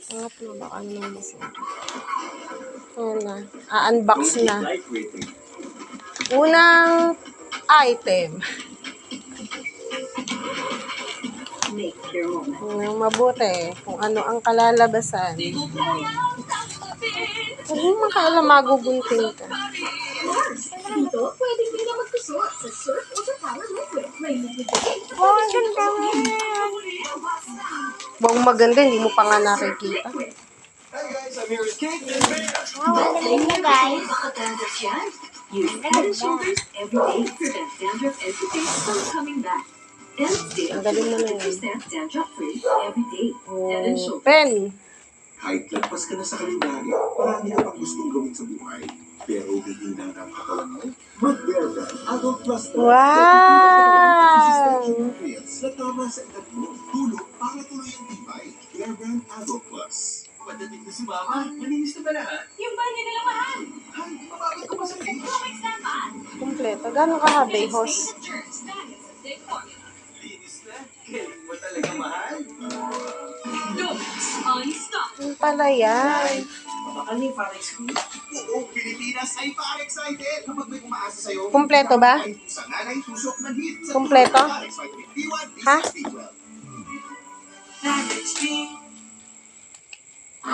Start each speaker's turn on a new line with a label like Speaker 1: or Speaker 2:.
Speaker 1: Angat na baka naman masira. Ayan na. A-unbox na. Unang item. Tingnan mabuti kung ano ang kalalabasan. Huwag mo makaalam, magugunting ka.
Speaker 2: Dito, pwedeng hindi na magsusot sa Surf Ultra Power Liquid. May
Speaker 1: Oh, ang ganda mo. Huwag maganda, hindi mo pa nga nakikita.
Speaker 3: Hi guys, I'm here with Kate and Bea.
Speaker 2: ang ganda guys.
Speaker 4: Use Head and Shoulders every day to prevent dandruff and toothache from coming back. And stay up to
Speaker 1: Tanggalin mo na yun.
Speaker 4: 100% dandruff-free every day. Head and Shoulders.
Speaker 1: Pen.
Speaker 3: Kahit lagpas ka na sa kalendaryo, marami ka pang gustong gawin sa buhay. Pero hindi na ang katawan mo. Mag-Bear Brand Adult Plus na.
Speaker 1: Wow!
Speaker 3: Nutrients na tama sa edad mo. Tulog para tuloy ang tibay. Bear Brand Adult Plus. Pagdating na si Mama, malinis na ba lahat?
Speaker 2: Yung banyo nila mahal.
Speaker 3: Ay, mababad ko pa sa fridge.
Speaker 2: Comics naman.
Speaker 1: Kompleto. Gano'ng kahabi, host?
Speaker 3: Linis na. Kailan mo talaga mahal?
Speaker 1: Yung pala yan.
Speaker 3: Mapakali, Parex ko. Oo, Pilipinas ay pa-excited kapag may umaasa sa'yo.
Speaker 1: Kompleto ba?
Speaker 3: Sa nanay, tusok ng hit.
Speaker 1: Kompleto?
Speaker 3: Parex Vitamin B1, B6,
Speaker 1: Ha?
Speaker 3: B12.